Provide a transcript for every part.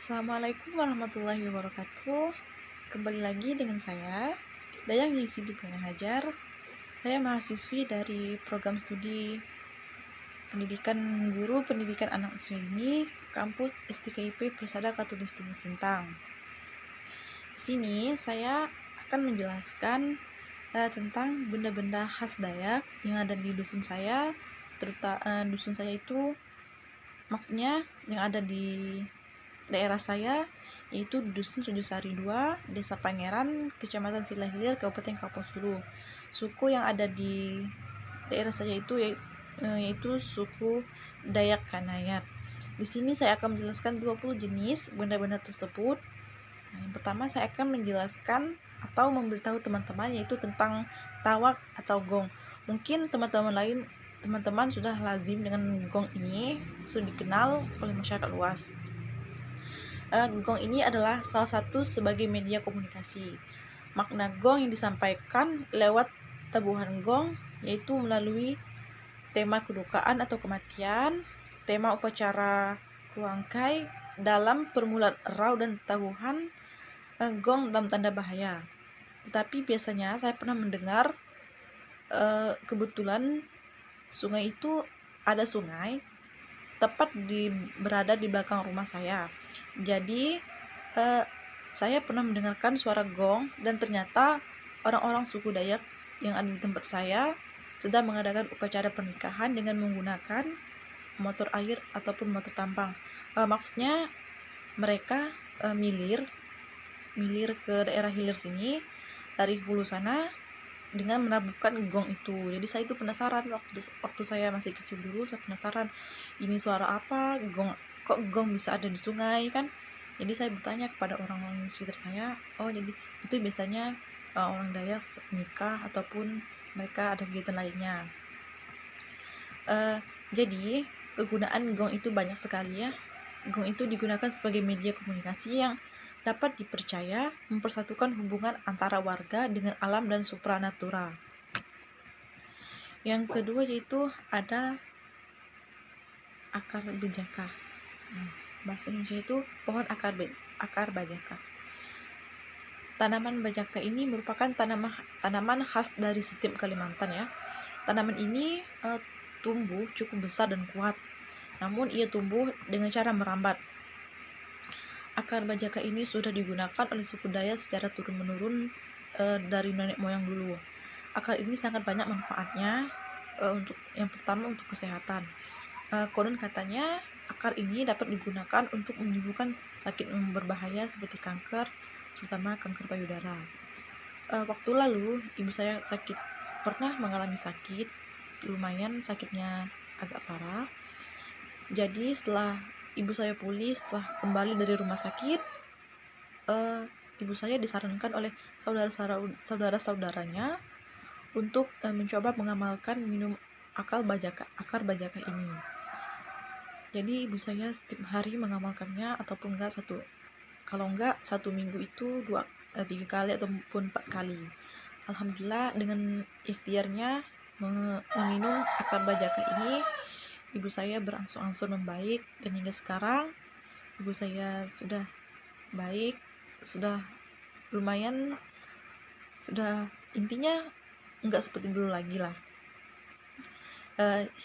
Assalamualaikum warahmatullahi wabarakatuh. Kembali lagi dengan saya, Dayang Yesidi Hajar. Saya mahasiswi dari program studi Pendidikan Guru Pendidikan Anak Usia Dini, kampus STKIP Persada Katulistiwa Sintang. Di sini saya akan menjelaskan tentang benda-benda khas Dayak yang ada di dusun saya. Terutama dusun saya itu maksudnya yang ada di daerah saya, yaitu Dusun Sari 2, Desa Pangeran, Kecamatan Silahilir, Kabupaten Kapuas Hulu. Suku yang ada di daerah saya itu yaitu suku Dayak Kanayat. Di sini saya akan menjelaskan 20 jenis benda-benda tersebut. Yang pertama saya akan menjelaskan atau memberitahu teman-teman yaitu tentang tawak atau gong. Mungkin teman-teman sudah lazim dengan gong ini, sudah dikenal oleh masyarakat luas. Gong ini adalah salah satu sebagai media komunikasi. Makna gong yang disampaikan lewat tabuhan gong yaitu melalui tema kedukaan atau kematian, tema upacara kuangkai dalam permulaan rau dan tabuhan gong dalam tanda bahaya. Tetapi biasanya saya pernah mendengar kebetulan sungai itu ada sungai tepat berada di belakang rumah saya. Jadi saya pernah mendengarkan suara gong dan ternyata orang-orang suku Dayak yang ada di tempat saya sedang mengadakan upacara pernikahan dengan menggunakan motor air ataupun motor tampang. Maksudnya mereka milir ke daerah hilir sini dari hulu sana dengan menabuhkan gong itu. Jadi saya itu penasaran waktu saya masih kecil dulu, saya penasaran ini suara apa, kok gong bisa ada di sungai kan. Jadi saya bertanya kepada orang-orang sekitar saya, oh jadi itu biasanya orang Dayak nikah ataupun mereka ada kegiatan lainnya. Jadi kegunaan gong itu banyak sekali ya. Gong itu digunakan sebagai media komunikasi yang dapat dipercaya mempersatukan hubungan antara warga dengan alam dan supranatural. Yang kedua yaitu ada akar bejaka. Bahasa Indonesia itu pohon akar bajaka. Tanaman bajaka ini merupakan tanaman khas dari setiap Kalimantan ya. Tanaman ini tumbuh cukup besar dan kuat. Namun ia tumbuh dengan cara merambat. Akar bajaka ini sudah digunakan oleh suku Dayak secara turun-menurun dari nenek moyang dulu. Akar ini sangat banyak manfaatnya. Untuk yang pertama untuk kesehatan. Konon katanya akar ini dapat digunakan untuk menyembuhkan sakit berbahaya seperti kanker, terutama kanker payudara. Waktu lalu ibu saya pernah mengalami sakit, lumayan sakitnya agak parah. Jadi setelah ibu saya pulih, setelah kembali dari rumah sakit, ibu saya disarankan oleh saudara-saudaranya untuk mencoba mengamalkan minum akar bajaka ini. Jadi ibu saya setiap hari mengamalkannya ataupun kalau enggak satu minggu itu 3 kali ataupun 4 kali. Alhamdulillah dengan ikhtiarnya meminum akar bajaka ini, ibu saya berangsur-angsur membaik dan hingga sekarang ibu saya sudah baik, sudah lumayan, sudah intinya enggak seperti dulu lagi lah.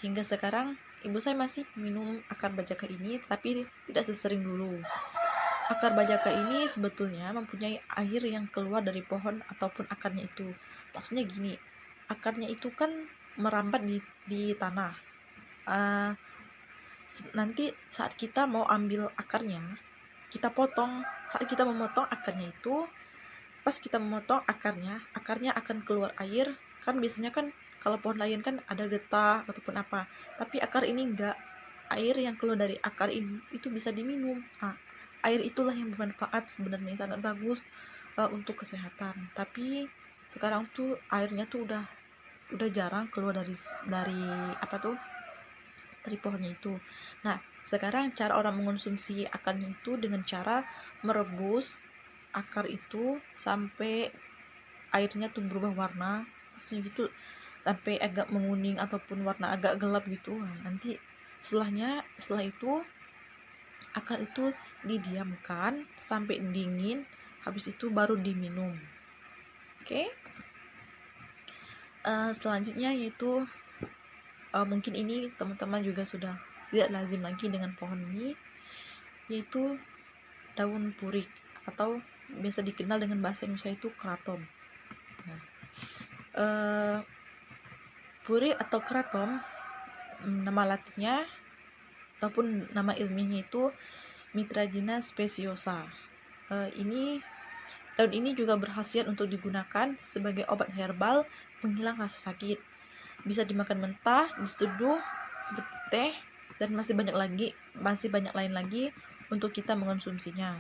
Hingga sekarang ibu saya masih minum akar bajaka ini, tapi tidak sesering dulu. Akar bajaka ini sebetulnya mempunyai air yang keluar dari pohon ataupun akarnya itu. Maksudnya gini, akarnya itu kan merambat di tanah. Nanti saat kita mau ambil akarnya, kita potong. Saat kita memotong akarnya itu, pas kita memotong akarnya akan keluar air. Kan biasanya kan kalau pohon lain kan ada getah ataupun apa, tapi akar ini enggak. Air yang keluar dari akar ini itu bisa diminum. Air itulah yang bermanfaat sebenarnya, sangat bagus untuk kesehatan. Tapi sekarang tuh airnya tuh udah jarang keluar dari dari pohonnya itu. Nah, sekarang cara orang mengonsumsi akarnya itu dengan cara merebus akar itu sampai airnya tuh berubah warna, maksudnya gitu sampai agak menguning ataupun warna agak gelap gitu. Nanti setelah itu akan itu didiamkan sampai dingin, habis itu baru diminum. Oke. Selanjutnya yaitu mungkin ini teman-teman juga sudah tidak lazim lagi dengan pohon ini, yaitu daun purik atau biasa dikenal dengan bahasa Indonesia itu kraton. Nah, purik atau kraton, nama latinnya ataupun nama ilmiahnya itu Mitragina speciosa. Daun ini juga berkhasiat untuk digunakan sebagai obat herbal penghilang rasa sakit. Bisa dimakan mentah, diseduh seperti teh, dan masih banyak lain lagi untuk kita mengonsumsinya.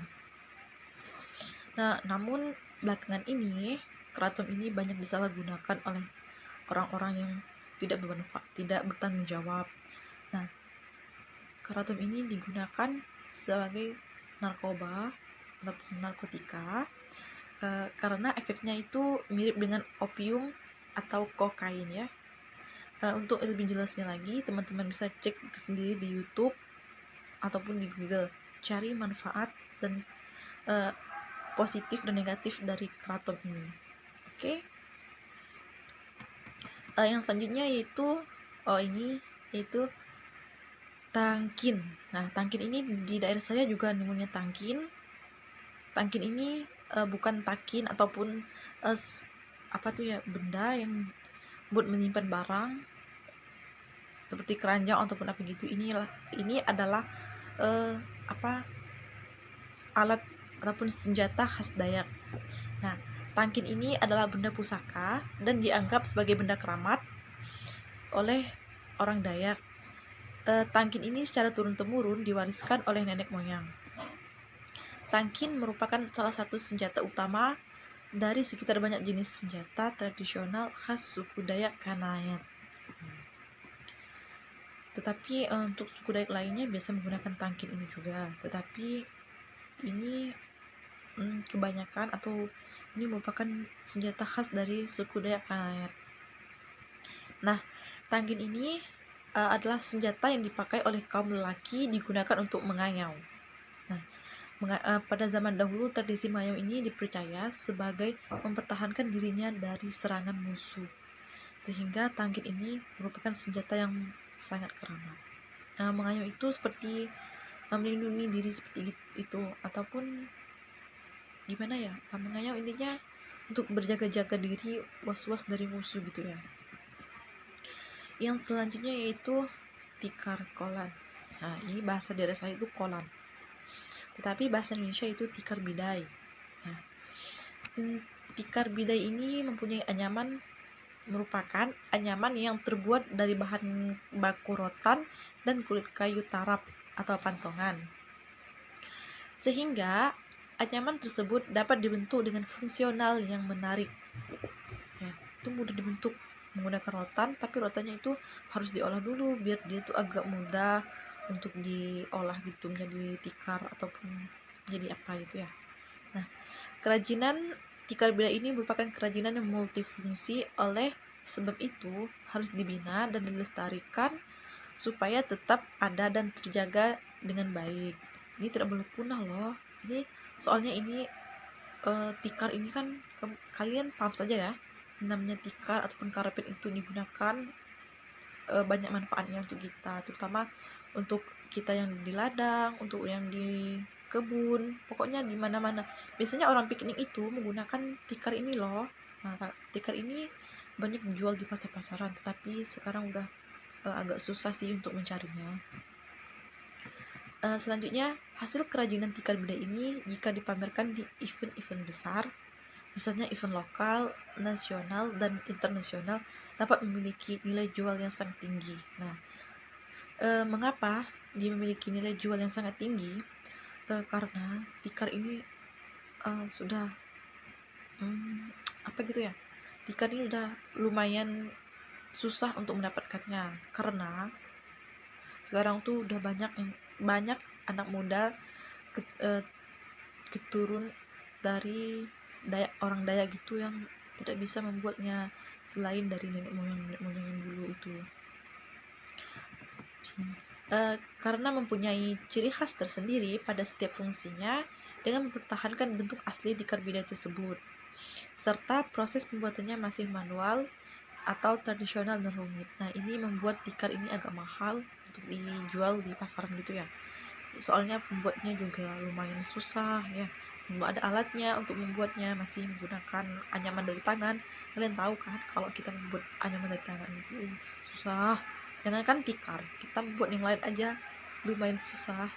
Nah, namun belakangan ini kraton ini banyak disalahgunakan oleh orang-orang yang tidak bertanggung jawab. Nah, kraton ini digunakan sebagai narkoba ataupun narkotika karena efeknya itu mirip dengan opium atau kokain ya. Untuk lebih jelasnya lagi, teman-teman bisa cek sendiri di YouTube ataupun di Google, cari manfaat dan positif dan negatif dari kraton ini. Oke. Yang selanjutnya yaitu tangkin. Nah, tangkin ini di daerah saya juga namanya tangkin. Tangkin ini bukan takin ataupun benda yang buat menyimpan barang seperti keranjang ataupun apa gitu. Ini adalah alat ataupun senjata khas Dayak. Nah, tangkin ini adalah benda pusaka dan dianggap sebagai benda keramat oleh orang Dayak. Tangkin ini secara turun-temurun diwariskan oleh nenek moyang. Tangkin merupakan salah satu senjata utama dari sekitar banyak jenis senjata tradisional khas suku Dayak Kanayat. Tetapi untuk suku Dayak lainnya biasa menggunakan tangkin ini juga. Tetapi ini kebanyakan atau ini merupakan senjata khas dari suku Dayak Kanayat. Nah, tangkin ini adalah senjata yang dipakai oleh kaum lelaki, digunakan untuk mengayau. Nah, pada zaman dahulu tradisi mengayau ini dipercaya sebagai mempertahankan dirinya dari serangan musuh, sehingga tangkin ini merupakan senjata yang sangat keramat. Mengayau itu seperti melindungi diri seperti itu, ataupun gimana ya, mengayau intinya untuk berjaga-jaga diri, was-was dari musuh gitu ya. Yang selanjutnya yaitu tikar kolan. Nah, ini bahasa daerah saya itu kolan, tetapi bahasa Indonesia itu tikar bidai. Nah, tikar bidai ini merupakan anyaman yang terbuat dari bahan baku rotan dan kulit kayu tarap atau pantongan, sehingga anyaman tersebut dapat dibentuk dengan fungsional yang menarik. Ya, itu mudah dibentuk menggunakan rotan, tapi rotannya itu harus diolah dulu biar dia tuh agak mudah untuk diolah gitu menjadi tikar ataupun jadi apa gitu ya. Nah, kerajinan tikar bidai ini merupakan kerajinan yang multifungsi, oleh sebab itu harus dibina dan dilestarikan supaya tetap ada dan terjaga dengan baik. Ini tidak boleh punah loh. Ini soalnya ini tikar ini kan kalian paham saja ya, namanya tikar ataupun karpet itu digunakan banyak manfaatnya untuk kita, terutama untuk kita yang di ladang, untuk yang di kebun, pokoknya di mana-mana. Biasanya orang piknik itu menggunakan tikar ini loh. Nah, tikar ini banyak dijual di pasar-pasaran, tetapi sekarang udah agak susah sih untuk mencarinya. Selanjutnya, hasil kerajinan tikar bidai ini jika dipamerkan di event-event besar, misalnya event lokal, nasional, dan internasional, dapat memiliki nilai jual yang sangat tinggi. Nah, mengapa dia memiliki nilai jual yang sangat tinggi? Karena tikar ini sudah tikar ini udah lumayan susah untuk mendapatkannya, karena sekarang tuh udah banyak anak muda keturun dari orang Dayak gitu yang tidak bisa membuatnya selain dari nenek moyang yang dulu itu. karena mempunyai ciri khas tersendiri pada setiap fungsinya dengan mempertahankan bentuk asli di karbida tersebut, serta proses pembuatannya masih manual atau tradisional dan rumit. Nah, ini membuat tikar ini agak mahal untuk dijual di pasaran gitu ya. Soalnya pembuatnya juga lumayan susah ya. Belum ada alatnya untuk membuatnya, masih menggunakan anyaman dari tangan. Kalian tahu kan kalau kita membuat anyaman dari tangan itu susah. Jangankan tikar, kita membuat yang lain aja lumayan susah.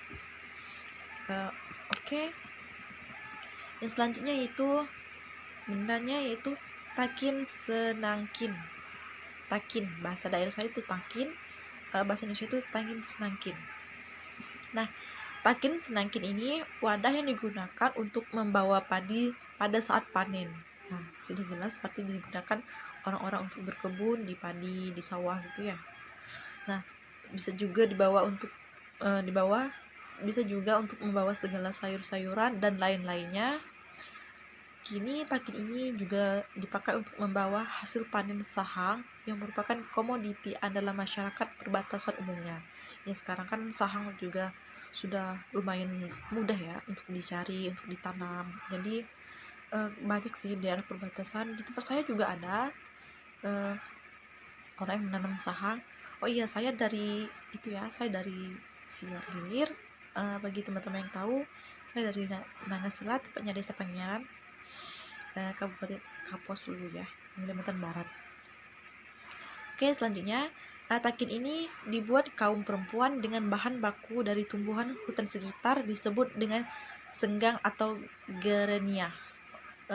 Oke. Yang selanjutnya yaitu bendanya yaitu takin senangkin. Takin, bahasa daerah saya itu takin, bahasa Indonesia itu takin senangkin. Nah, takin senangkin ini wadah yang digunakan untuk membawa padi pada saat panen. Nah, sudah jelas seperti digunakan orang-orang untuk berkebun di padi, di sawah gitu ya. Nah, bisa juga bisa juga untuk membawa segala sayur-sayuran dan lain-lainnya. Kini takin ini juga dipakai untuk membawa hasil panen sahang yang merupakan komoditi andalan masyarakat perbatasan umumnya. Ya, sekarang kan sahang juga sudah lumayan mudah ya untuk dicari, untuk ditanam. Jadi banyak sih daerah perbatasan. Di tempat saya juga ada orang yang menanam sahang. Oh iya, saya dari Silar Hilir. Bagi teman-teman yang tahu, saya dari Nangasila, tepatnya Desa Pangeran, Kabupaten Kapuas Hulu ya, Kalimantan Barat. Oke, selanjutnya takin ini dibuat kaum perempuan dengan bahan baku dari tumbuhan hutan sekitar disebut dengan senggang atau gerenia.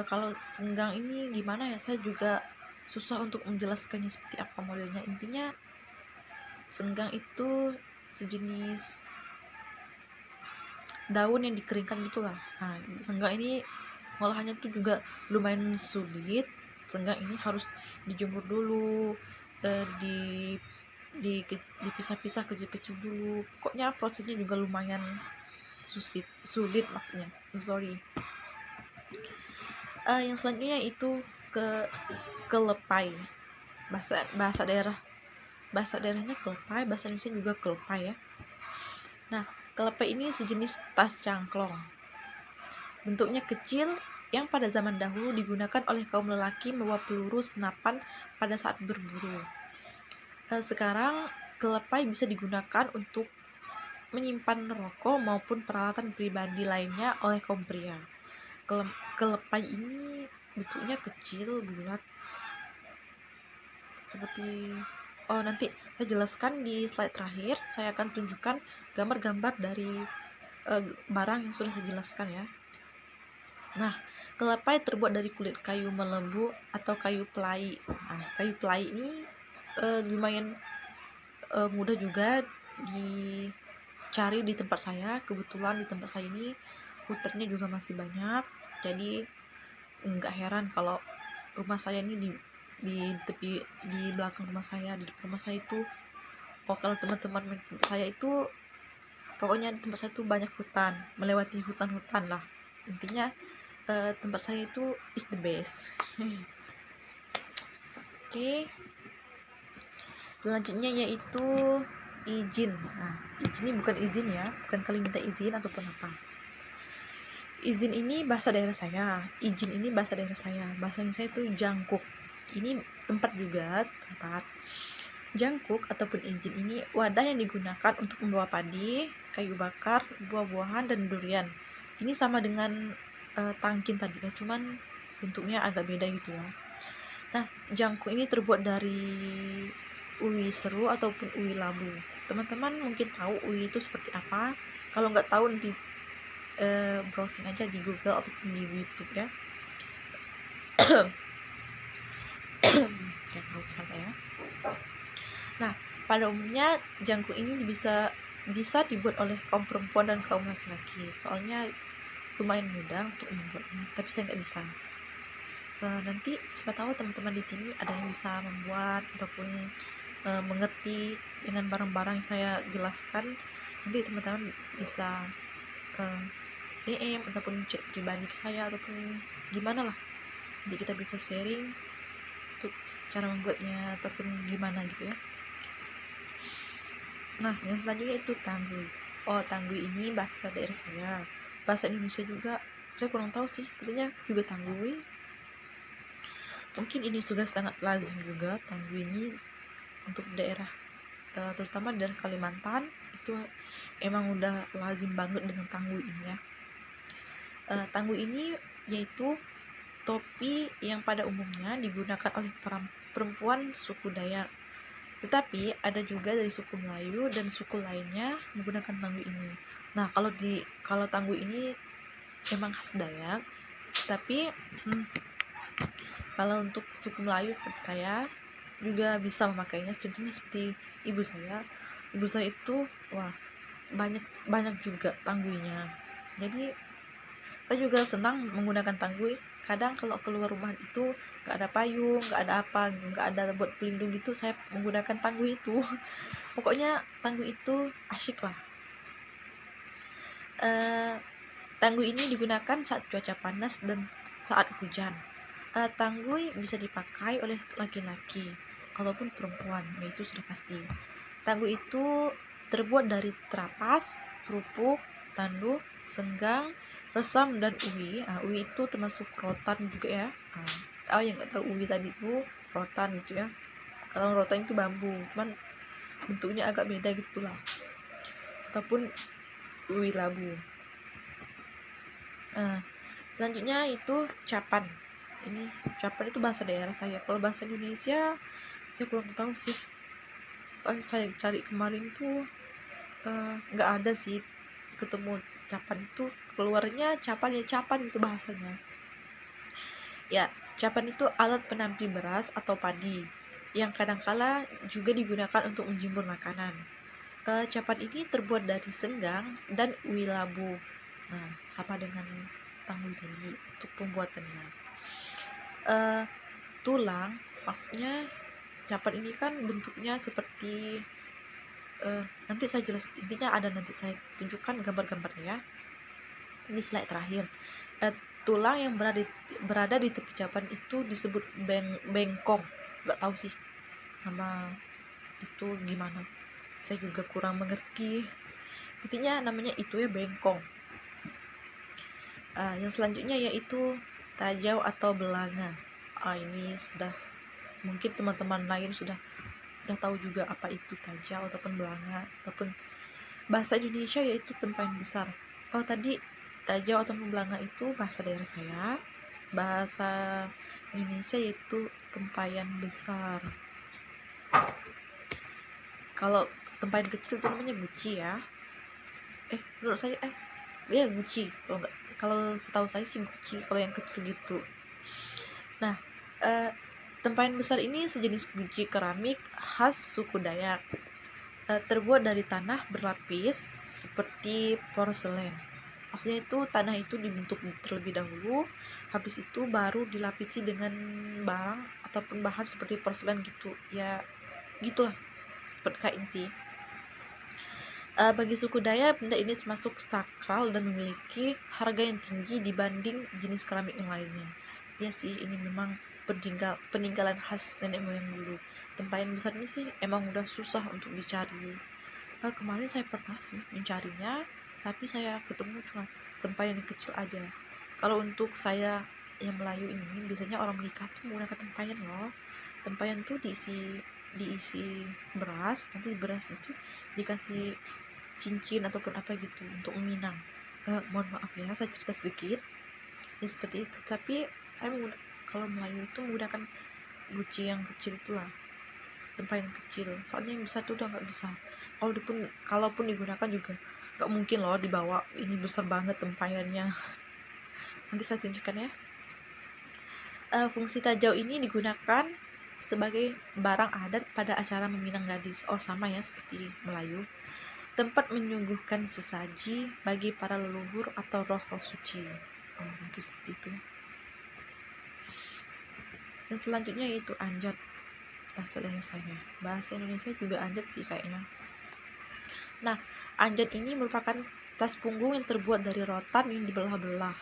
Kalau senggang ini gimana ya, saya juga susah untuk menjelaskannya seperti apa modelnya. Intinya senggang itu sejenis daun yang dikeringkan gitulah. Nah, senggang ini olahannya tuh juga lumayan sulit. Senggang ini harus dijemur dulu, dipisah-pisah kecil-kecil dulu. Pokoknya prosesnya juga lumayan sulit maksudnya. Sorry. Yang selanjutnya itu kelepai. Bahasa daerahnya kelepai, bahasa Indonesia juga kelepai ya. Nah, kelepai ini sejenis tas cangklong. Bentuknya kecil yang pada zaman dahulu digunakan oleh kaum lelaki membawa peluru senapan pada saat berburu. Sekarang kelepai bisa digunakan untuk menyimpan rokok maupun peralatan pribadi lainnya oleh kaum pria. Kelepai ini bentuknya kecil, bulat, seperti nanti saya jelaskan di slide terakhir. Saya akan tunjukkan gambar-gambar dari barang yang sudah saya jelaskan ya. Nah, kelepai terbuat dari kulit kayu melembu atau kayu pelai. Nah, kayu pelai ini lumayan mudah juga dicari di tempat saya. Kebetulan di tempat saya ini hutannya juga masih banyak, jadi nggak heran kalau rumah saya ini di belakang rumah saya, di depan rumah saya itu, kalau teman-teman saya itu pokoknya tempat saya itu banyak hutan, melewati hutan-hutan lah. Intinya tempat saya itu is the best. Oke. Selanjutnya yaitu izin. Nah, izin ini bukan izin ya, bukan kalian minta izin ataupun apa. Izin ini bahasa daerah saya, izin ini bahasa daerah saya. Bahasa Indonesia itu jangkuk. Ini tempat. Jangkuk ataupun izin ini wadah yang digunakan untuk membawa padi, kayu bakar, buah-buahan, dan durian. Ini sama dengan tangkin tadi ya, cuman bentuknya agak beda gitu ya. Nah, jangkuk ini terbuat dari uwi seru ataupun uwi labu. Teman-teman mungkin tahu uwi itu seperti apa. Kalau nggak tahu nanti browsing aja di Google ataupun di YouTube ya. Jangan haus ya. Nah, pada umumnya jangkuk ini bisa dibuat oleh kaum perempuan dan kaum laki-laki. Soalnya lumayan mudah untuk membuatnya, tapi saya nggak bisa. Nanti siapa tahu teman-teman di sini ada yang bisa membuat ataupun mengerti dengan barang-barang yang saya jelaskan. Nanti teman-teman bisa DM ataupun chat pribadi ke saya ataupun gimana lah. Nanti kita bisa sharing untuk cara membuatnya ataupun gimana gitu ya. Nah, yang selanjutnya itu tanggui. Oh, tanggui ini bahasa daerah saya. Bahasa Indonesia juga saya kurang tahu sih, sepertinya juga tanggui. Mungkin ini sudah sangat lazim juga tanggui ini untuk daerah terutama dari Kalimantan itu emang udah lazim banget dengan tanggui ini ya. Tanggui ini yaitu topi yang pada umumnya digunakan oleh perempuan suku Dayak. Tetapi ada juga dari suku Melayu dan suku lainnya menggunakan tanggui ini. Nah, kalau tanggui ini emang khas Dayak, tapi kalau untuk suku Melayu seperti saya juga bisa memakainya. Contohnya seperti ibu saya. Ibu saya itu banyak juga tangguinya. Jadi saya juga senang menggunakan tanggui. Kadang kalau keluar rumah itu nggak ada payung, nggak ada apa, nggak ada buat pelindung gitu, saya menggunakan tanggui itu. Pokoknya tanggui itu asyik lah. Tanggui ini digunakan saat cuaca panas dan saat hujan. Tanggui bisa dipakai oleh laki-laki ataupun perempuan, itu sudah pasti. Tanggui itu terbuat dari terapas, kerupuk, tanduk, senggang, resam, dan uwi. Uwi itu termasuk rotan juga ya. Yang nggak tahu uwi tadi itu rotan gitu ya. Kalau rotan itu bambu, cuman bentuknya agak beda gitulah. Ataupun uwi labu. Selanjutnya itu capan. Ini capan itu bahasa daerah saya. Kalau bahasa Indonesia saya kurang tahu sih. Soalnya saya cari kemarin tuh nggak ada sih ketemu capan itu, keluarnya capan itu bahasanya. Ya, capan itu alat penampi beras atau padi yang kadangkala juga digunakan untuk menjemur makanan. Capan ini terbuat dari senggang dan uwi labu. Nah, sama dengan tanggui tadi untuk pembuatannya. Tulang, maksudnya capan ini kan bentuknya seperti nanti saya jelas, intinya nanti saya tunjukkan gambar-gambarnya ya di slide terakhir. Tulang yang berada di tepi capan itu disebut bengkong. Nggak tahu sih nama itu gimana, saya juga kurang mengerti, intinya namanya itu ya, bengkong. Yang selanjutnya yaitu tajau atau belanga. Ini sudah mungkin teman-teman lain sudah tahu juga apa itu tajau ataupun belanga, ataupun bahasa Indonesia yaitu tempayan besar. Tadi tajau ataupun belanga itu bahasa daerah saya. Bahasa Indonesia yaitu tempayan besar. Kalau tempayan kecil itu namanya guci ya. Menurut saya ya guci. Kalau setahu saya sih guci kalau yang kecil gitu. Nah, tempayan besar ini sejenis guci keramik khas suku Dayak. Terbuat dari tanah berlapis seperti porselen. Maksudnya itu tanah itu dibentuk terlebih dahulu, habis itu baru dilapisi dengan barang ataupun bahan seperti porselen gitu ya, gitulah, seperti kayak ini sih. Bagi suku Dayak, benda ini termasuk sakral dan memiliki harga yang tinggi dibanding jenis keramik yang lainnya. Ya sih, ini memang peninggalan khas nenek moyang dulu. Tempayan besar ini sih emang udah susah untuk dicari. Kemarin saya pernah sih mencarinya, tapi saya ketemu cuma tempayan yang kecil aja. Kalau untuk saya yang Melayu ini, biasanya orang menikah tuh menggunakan tempayan loh. Tempayan tuh diisi beras, nanti beras itu dikasih cincin ataupun apa gitu untuk meminang. Mohon maaf ya, saya cerita sedikit ya seperti itu. Tapi saya kalau Melayu itu menggunakan guci yang kecil itulah, tempayan kecil. Soalnya yang besar tuh udah nggak bisa. Kalaupun digunakan juga nggak mungkin loh dibawa, ini besar banget tempayannya. Nanti saya tunjukkan ya. Fungsi tajau ini digunakan sebagai barang adat pada acara meminang gadis. Sama ya seperti Melayu. Tempat menyuguhkan sesaji bagi para leluhur atau roh-roh suci. Mungkin seperti itu. Dan selanjutnya yaitu anjat. Bahasa Indonesia juga anjat sih kayaknya. Nah, anjat ini merupakan tas punggung yang terbuat dari rotan yang dibelah-belah.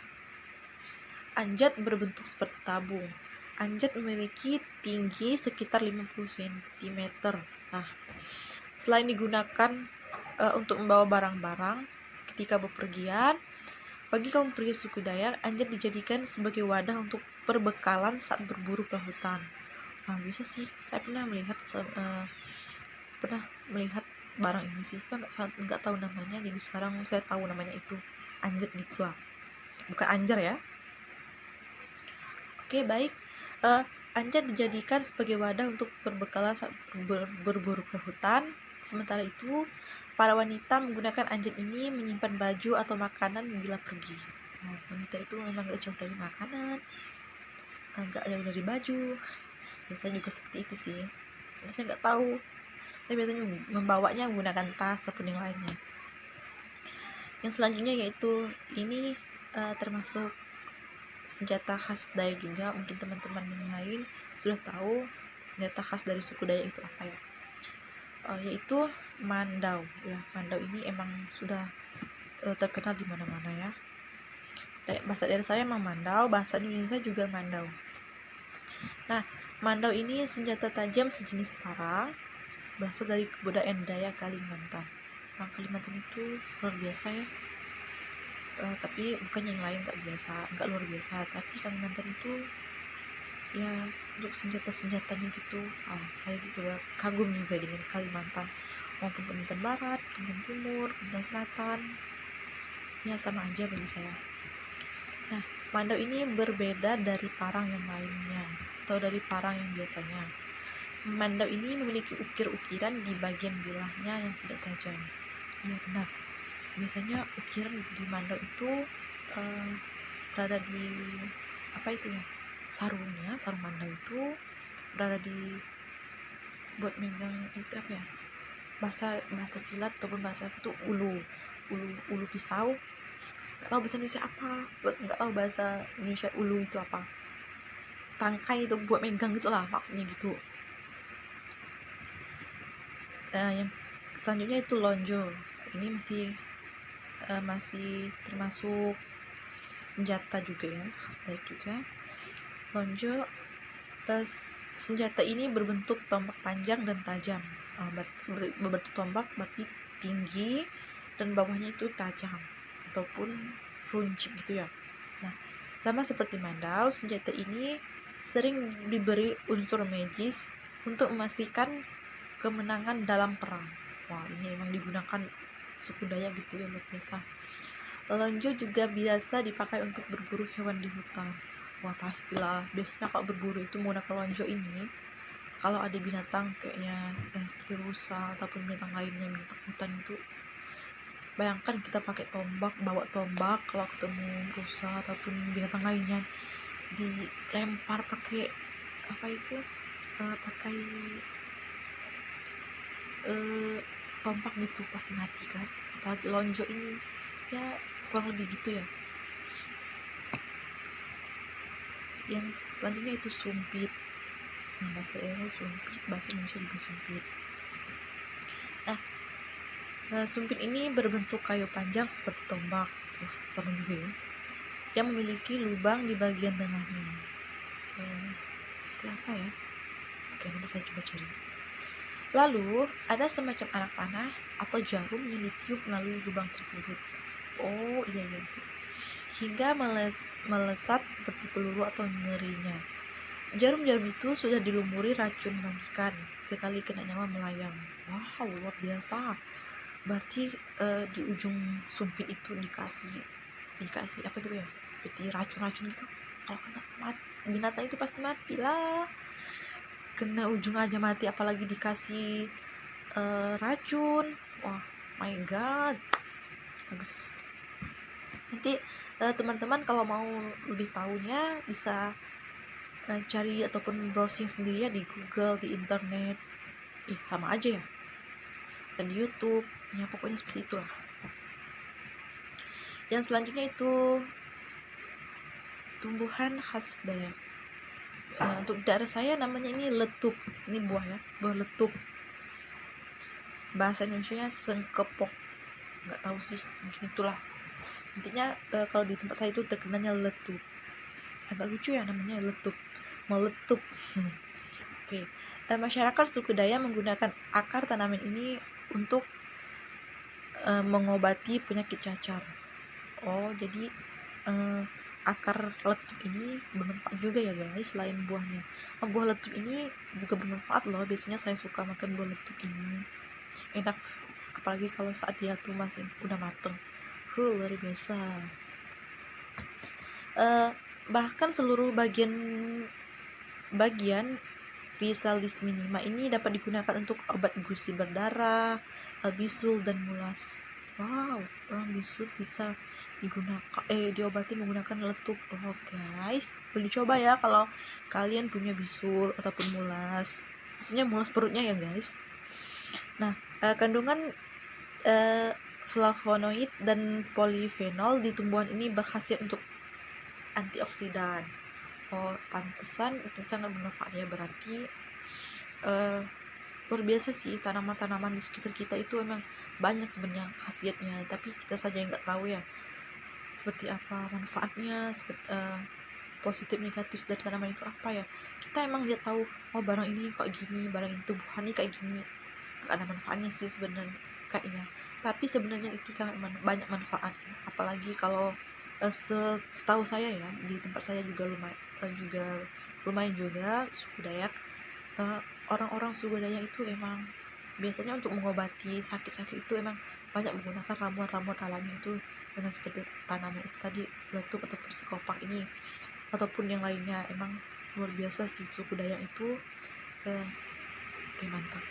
Anjat berbentuk seperti tabung. Anjat memiliki tinggi sekitar 50 cm. Nah, Selain digunakan untuk membawa barang-barang ketika bepergian, bagi kaum pria suku Dayak, anjat dijadikan sebagai wadah untuk perbekalan saat berburu ke hutan. Nah, bisa sih, saya pernah melihat barang ini sih, kan nggak tahu namanya, jadi sekarang saya tahu namanya itu anjat gitu lah, bukan anjar ya. Oke, baik. Anjat dijadikan sebagai wadah untuk perbekalan saat berburu ke hutan. Sementara itu, para wanita menggunakan anjat ini menyimpan baju atau makanan bila pergi. Wanita itu memang gak jauh dari makanan, gak jauh dari baju. Biasanya juga seperti itu sih. Saya nggak tahu. Saya biasanya membawanya menggunakan tas ataupun yang lainnya. Yang selanjutnya yaitu ini termasuk senjata khas Dayak juga. Mungkin teman-teman yang lain sudah tahu senjata khas dari suku Dayak itu apa ya, yaitu mandau ya. Mandau ini emang sudah terkenal di mana-mana ya. Bahasa daerah saya emang mandau, bahasa Indonesia juga mandau. Nah, mandau ini senjata tajam sejenis parang, berasal dari kebudayaan Dayak Kalimantan. Orang Kalimantan itu luar biasa ya. Tapi bukan yang lain nggak luar biasa, tapi Kalimantan itu ya untuk senjatanya gitu, saya juga kagum juga dengan Kalimantan, maupun Kalimantan Barat, Kalimantan Timur, Kalimantan Selatan, ya sama aja bagi saya. Nah, mandau ini berbeda dari parang yang lainnya atau dari parang yang biasanya. Mandau ini memiliki ukir-ukiran di bagian bilahnya yang tidak tajam. Iya benar, biasanya ukiran di mandau itu berada di sarung mandau itu berada di buat megang itu bahasa silat ataupun bahasa itu ulu pisau. Nggak tahu bahasa Indonesia apa, nggak tahu bahasa Indonesia ulu itu apa, tangkai itu buat megang gitulah maksudnya gitu. Yang selanjutnya itu lonjo. Ini masih termasuk senjata juga ya, khas Dayak juga. Lonjo, senjata ini berbentuk tombak panjang dan tajam. Berbentuk tombak berarti tinggi dan bawahnya itu tajam ataupun runcip gitu ya. Nah, sama seperti mandau, senjata ini sering diberi unsur magis untuk memastikan kemenangan dalam perang. Wah, ini emang digunakan suku Dayak gitu ya, luar biasa. Lonjo juga biasa dipakai untuk berburu hewan di hutan. Wah, pastilah biasanya kalau berburu itu menggunakan lonjo ini kalau ada binatang kayaknya seperti rusa ataupun binatang lainnya, binatang hutan itu, bayangkan kita pakai tombak, bawa tombak, kalau ketemu rusa ataupun binatang lainnya dilempar pakai pakai tombak gitu, pasti mati kan. Apalagi lonjo ini ya kurang lebih gitu ya. Yang selanjutnya itu sumpit. Nah, bahasa daerahnya sumpit, bahasa Indonesia juga sumpit. Nah, sumpit ini berbentuk kayu panjang seperti tombak. Wah, sama juga ya, yang memiliki lubang di bagian tengahnya. Itu apa ya? Oke, nanti saya coba cari. Lalu ada semacam anak panah atau jarum yang ditiup melalui lubang tersebut. Oh iya, hingga melesat seperti peluru atau ngerinya. Jarum-jarum itu sudah dilumuri racun mematikan, sekali kena nyawa melayang. Wow, luar biasa. Berarti di ujung sumpit itu dikasih apa gitu ya, seperti racun-racun gitu. Kalau kena binatang itu pasti mati lah. Kena ujung aja mati, apalagi dikasih racun. Wah, my god, bagus. Nanti teman-teman kalau mau lebih tahunya bisa cari ataupun browsing sendiri ya di Google, di internet, sama aja ya, dan di YouTube ya, pokoknya seperti itulah. Yang selanjutnya itu tumbuhan khas Dayak. Untuk daerah saya namanya ini letup. Ini buah letup. Bahasa Indonesianya sengkepok, nggak tahu sih, mungkin itulah intinya. Kalau di tempat saya itu terkenalnya letup. Agak lucu ya namanya letup, meletup. Oke. Masyarakat suku Dayak menggunakan akar tanaman ini untuk mengobati penyakit cacar. Oh, jadi akar letup ini bermanfaat juga ya guys, selain buahnya. Buah letup ini juga bermanfaat loh. Biasanya saya suka makan buah letup ini. Enak, apalagi kalau saat dia tuh masih udah mateng. Luar biasa. Bahkan seluruh bagian Physalis minima ini dapat digunakan untuk obat gusi berdarah, bisul, dan mulas. Wow, orang bisul bisa diobati menggunakan letup. Oh guys, boleh dicoba ya kalau kalian punya bisul ataupun mulas. Maksudnya mulas perutnya ya guys. Nah, kandungan flavonoid dan polifenol di tumbuhan ini berkhasiat untuk antioksidan. Oh, pantesan itu sangat bermanfaat ya. Berarti luar biasa sih, tanaman-tanaman di sekitar kita itu emang banyak sebenarnya khasiatnya, tapi kita saja yang nggak tahu ya seperti apa manfaatnya, positif negatif dari tanaman itu apa ya. Kita emang lihat tahu, oh barang ini kayak gini, barang ini tumbuhan ini kayak gini, gak ada manfaatnya sih sebenarnya kayaknya, tapi sebenarnya itu sangat banyak manfaat. Apalagi kalau setahu saya ya, di tempat saya juga lumayan juga suku Dayak. Orang-orang suku Dayak itu emang biasanya untuk mengobati sakit-sakit itu emang banyak menggunakan ramuan-ramuan alami itu, dengan seperti tanaman itu tadi, letup ataupun psikopak ini ataupun yang lainnya. Emang luar biasa sih suku Dayak itu. Oke, mantap.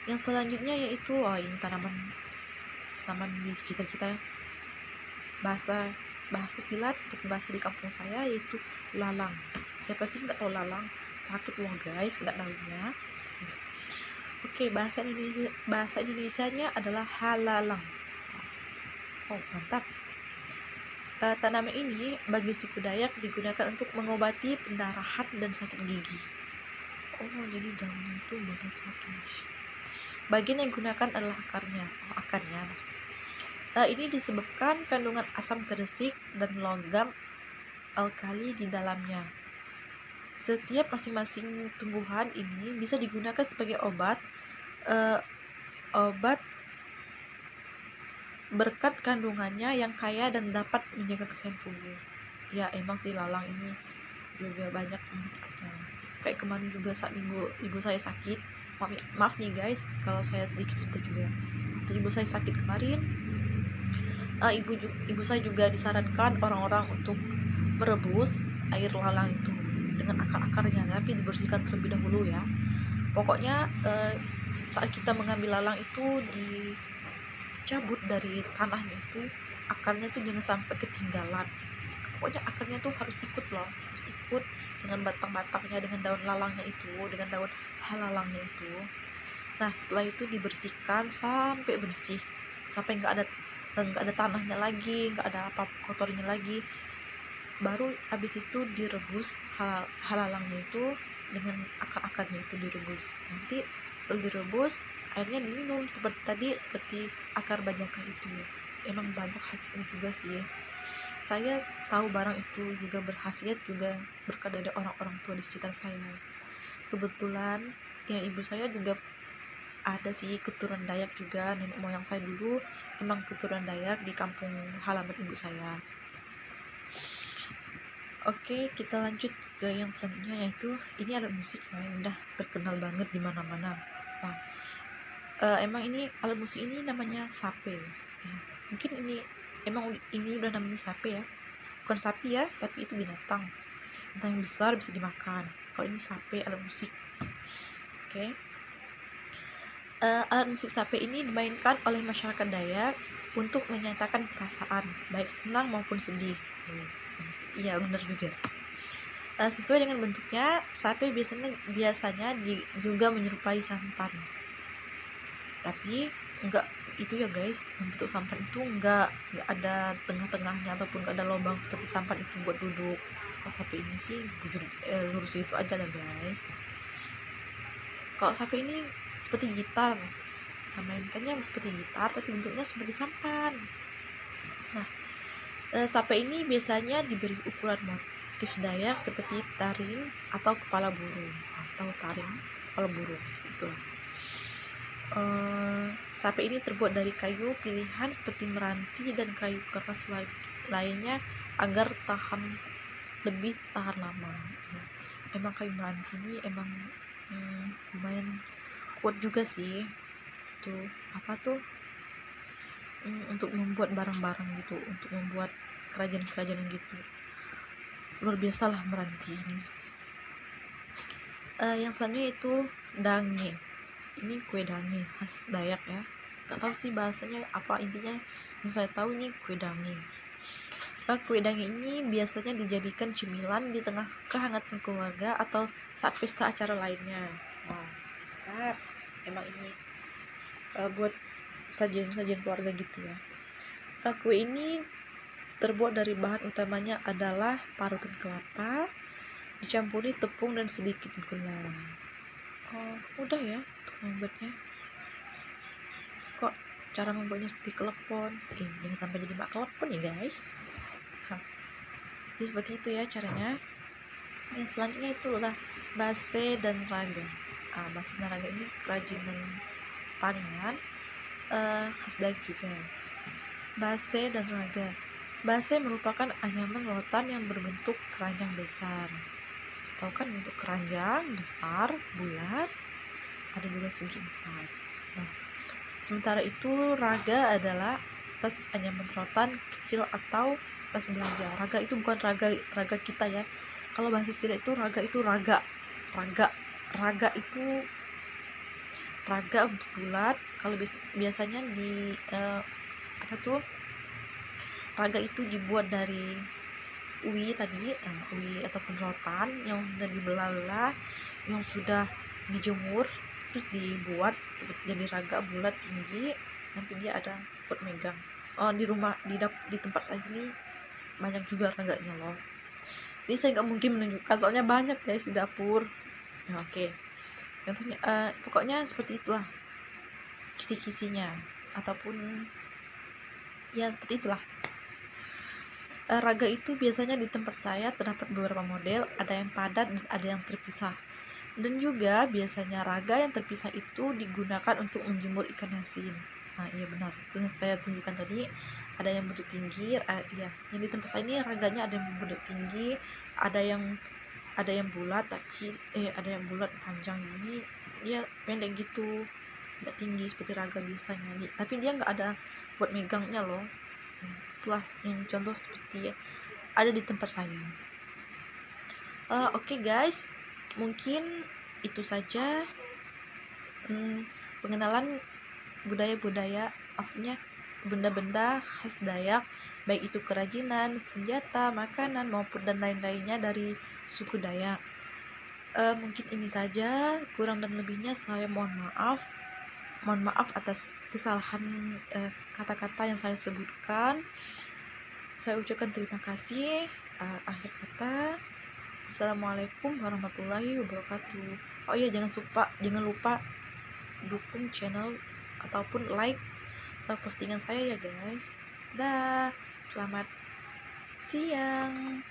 Yang selanjutnya yaitu ini tanaman di sekitar kita, bahasa silat untuk bahasa di kampung saya yaitu lalang. Siapa sih nggak tahu lalang? Sakit loh guys nggak tahunya. Oke, bahasa Indonesianya adalah halalang. Oh, mantap. Tanaman ini bagi suku Dayak digunakan untuk mengobati pendarahan dan sakit gigi. Oh, jadi daunnya itu bermanfaat guys. Bagian yang digunakan adalah akarnya. Ini disebabkan kandungan asam gersik dan logam alkali di dalamnya. Setiap masing-masing tumbuhan ini bisa digunakan sebagai obat berkat kandungannya yang kaya dan dapat menjaga kesehatan tubuh. Ya emang sih lalang ini juga banyak manfaatnya. Kayak kemarin juga saat ibu saya sakit, maaf nih guys kalau saya sedikit cerita juga. Waktu ibu saya sakit kemarin, ibu saya juga disarankan orang-orang untuk merebus air lalang itu dengan akar-akarnya, tapi dibersihkan terlebih dahulu ya. Pokoknya saat kita mengambil lalang itu dicabut dari tanahnya itu, akarnya tuh jangan sampai ketinggalan. Pokoknya akarnya tuh harus ikut dengan batang-batangnya, dengan daun lalangnya itu, dengan daun halalangnya itu. Nah, setelah itu dibersihkan sampai bersih, sampai nggak ada tanahnya lagi, nggak ada apa kotornya lagi. Baru habis itu direbus halalangnya itu dengan akar-akarnya itu direbus. Nanti setelah direbus, airnya diminum seperti akar bajaka itu. Emang banyak hasilnya juga sih. Saya tahu barang itu juga berkhasiat juga berkat dari orang-orang tua di sekitar saya. Kebetulan ya ibu saya juga ada sih keturunan Dayak juga. Nenek moyang saya dulu emang keturunan Dayak di kampung halaman ibu saya. Oke, kita lanjut ke yang selanjutnya, yaitu ini alat musik yang udah terkenal banget di mana-mana. Nah, emang ini alat musik ini namanya sape. Ya, mungkin ini udah namanya sape ya. Bukan sapi ya, sapi itu binatang yang besar bisa dimakan. Kalau ini sape, alat musik. Oke. Alat musik sape ini dimainkan oleh masyarakat Dayak untuk menyatakan perasaan, baik senang maupun sedih. Iya, benar juga. Sesuai dengan bentuknya, sape biasanya juga menyerupai sampan. Tapi enggak itu ya guys, bentuk sampan itu enggak ada tengah-tengahnya ataupun enggak ada lubang seperti sampan itu buat duduk. Kalau sape ini sih lurus gitu aja lah guys. Kalau sape ini seperti gitar, mainkannya seperti gitar tapi bentuknya seperti sampan. Nah, sape ini biasanya diberi ukuran motif Dayak seperti taring atau kepala burung atau taring kepala burung seperti itu. Sape ini terbuat dari kayu pilihan seperti meranti dan kayu keras lainnya agar lebih tahan lama. Emang kayu meranti ini emang lumayan kuat juga sih. Tuh apa tuh untuk membuat barang-barang gitu, untuk membuat kerajaan-kerajaan gitu. Luar biasa lah meranti ini. Yang selanjutnya itu dange. Ini kue dange khas Dayak ya. Gak tahu sih bahasanya apa, intinya yang saya tahu ini kue dange. Kue dange ini biasanya dijadikan cemilan di tengah kehangatan keluarga atau saat pesta acara lainnya. Nah, emang ini buat sajian-sajian keluarga gitu ya. Kue ini terbuat dari bahan utamanya adalah parutan kelapa dicampuri tepung dan sedikit gula. Mudah ya untuk membuatnya. Kok cara membuatnya seperti klepon? Jangan sampai jadi mak klepon ya guys. Jadi seperti itu ya caranya. Yang selanjutnya itulah base dan raga. Base dan raga ini kerajinan tangan khas Dayak juga. Base dan raga. Base merupakan anyaman rotan yang berbentuk keranjang besar. Tahu kan bentuk keranjang besar, bulat, ada juga segi 4. Nah, sementara itu raga adalah tas anyaman rotan kecil atau tas belanja. Raga itu bukan raga kita ya. Kalau bahasa Sunda itu raga itu raga itu raga bulat. Kalau biasanya di raga itu dibuat dari uwi ataupun rotan yang sudah dibelah-belah, yang sudah dijemur, terus dibuat seperti jadi raga bulat tinggi. Nanti dia ada buat megang. Di rumah di tempat saya sini banyak juga raganya loh. Jadi saya nggak mungkin menunjukkan soalnya banyak guys di dapur. Oke. Contohnya pokoknya seperti itulah kisi-kisinya, ataupun ya seperti itulah. Raga itu biasanya di tempat saya terdapat beberapa model, ada yang padat dan ada yang terpisah. Dan juga biasanya raga yang terpisah itu digunakan untuk menjemur ikan asin. Nah iya benar, itu yang saya tunjukkan tadi. Ada yang bentuk tinggi, yang di tempat saya ini raganya ada yang bentuk tinggi, ada yang bulat tapi ada yang bulat panjang ini, dia pendek gitu, nggak tinggi seperti raga biasanya. Tapi dia nggak ada buat megangnya loh. Itulah yang contoh seperti ada di tempat saya. Oke guys, mungkin itu saja pengenalan budaya-budaya, maksudnya benda-benda khas Dayak, baik itu kerajinan, senjata, makanan maupun dan lain-lainnya dari suku Dayak. Mungkin ini saja, kurang dan lebihnya saya mohon maaf atas kesalahan kata-kata yang saya sebutkan. Saya ucapkan terima kasih. Akhir kata, assalamualaikum warahmatullahi wabarakatuh. Oh iya, jangan lupa dukung channel ataupun like postingan saya ya guys. Selamat siang.